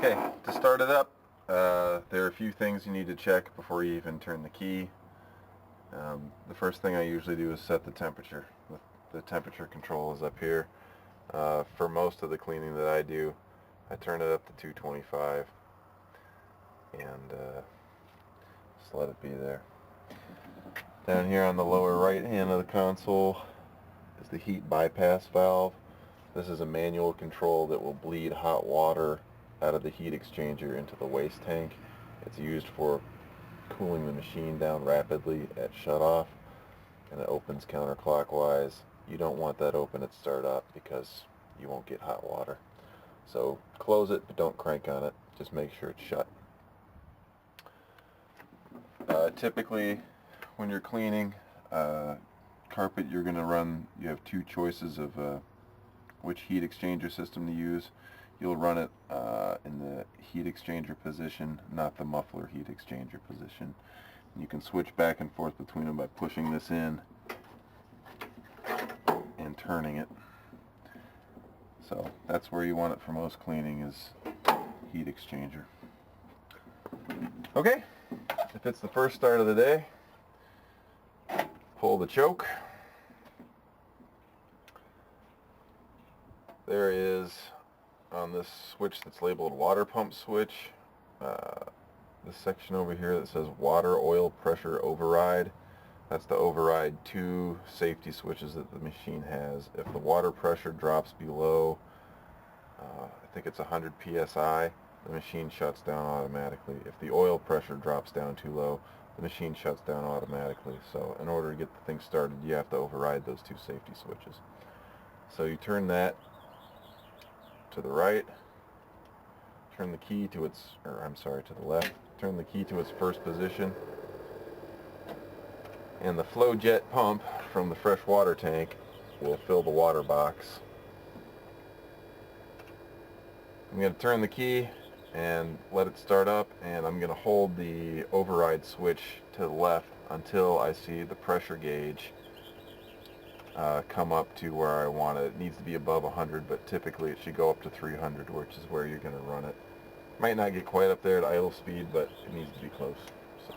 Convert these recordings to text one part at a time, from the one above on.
Okay, to start it up, there are a few things you need to check before you even turn the key. The first thing I usually do is set the temperature. The temperature control is up here. For most of the cleaning that I do, I turn it up to 225 and just let it be there. Down here on the lower right hand of the console is the heat bypass valve. This is a manual control that will bleed hot water out of the heat exchanger into the waste tank. It's used for cooling the machine down rapidly at shutoff, and it opens counterclockwise. You don't want that open at startup because you won't get hot water. So close it, but don't crank on it. Just make sure it's shut. Typically, when you're cleaning carpet, you have two choices of which heat exchanger system to use. You'll run it in the heat exchanger position, not the muffler heat exchanger position. And you can switch back and forth between them by pushing this in and turning it. So that's where you want it for most cleaning, is heat exchanger. Okay, if it's the first start of the day, pull the choke. There is, on this switch that's labeled water pump switch, this section over here that says water oil pressure override. That's to override two safety switches that the machine has. If the water pressure drops below, I think it's 100 psi, the machine shuts down automatically. If the oil pressure drops down too low, the machine shuts down automatically. So in order to get the thing started, you have to override those two safety switches. So you turn that to the right, turn the key to its, to the left, turn the key to its first position, and the flow jet pump from the fresh water tank will fill the water box. I'm going to turn the key and let it start up, and I'm going to hold the override switch to the left until I see the pressure gauge come up to where I want it. It needs to be above 100, but typically it should go up to 300, which is where you're going to run it. Might not get quite up there at idle speed, but it needs to be close. So.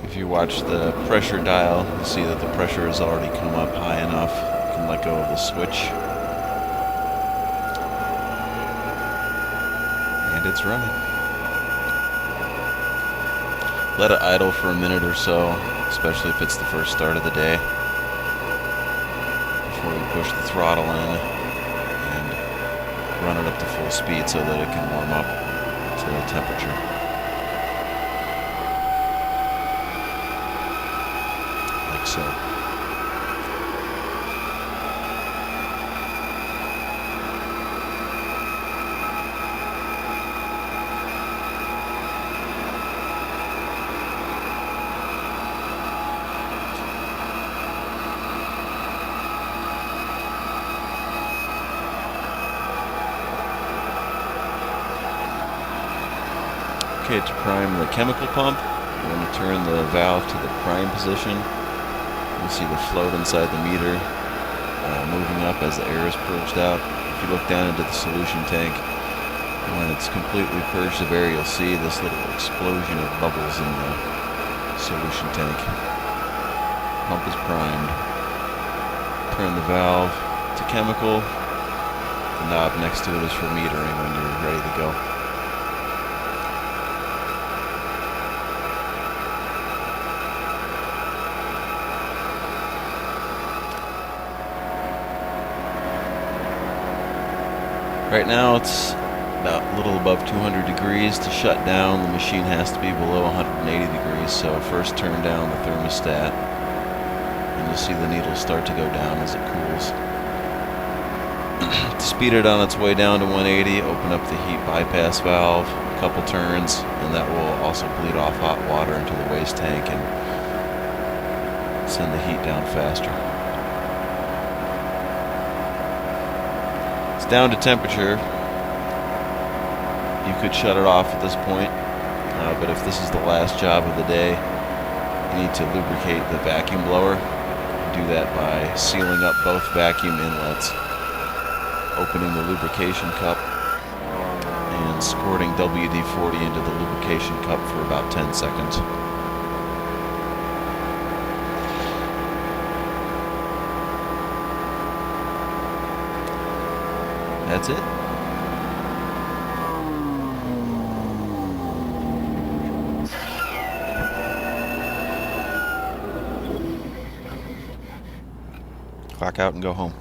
If you watch the pressure dial, you see that the pressure has already come up high enough. You can let go of the switch. And it's running. Let it idle for a minute or so, especially if it's the first start of the day, before you push the throttle in and run it up to full speed so that it can warm up to the temperature. Like so. Okay, to prime the chemical pump, you want to turn the valve to the prime position. You'll see the float inside the meter moving up as the air is purged out. If you look down into the solution tank, when it's completely purged of air, you'll see this little explosion of bubbles in the solution tank. Pump is primed. Turn the valve to chemical. The knob next to it is for metering when you're ready to go. Right now it's about a little above 200 degrees. To shut down, the machine has to be below 180 degrees, so first turn down the thermostat, and you'll see the needle start to go down as it cools. To speed it on its way down to 180, open up the heat bypass valve, a couple turns, and that will also bleed off hot water into the waste tank and send the heat down faster. Down to temperature. You could shut it off at this point, but if this is the last job of the day, you need to lubricate the vacuum blower. Do that by sealing up both vacuum inlets. opening the lubrication cup and squirting WD-40 into the lubrication cup for about 10 seconds. That's it. Clock out and go home.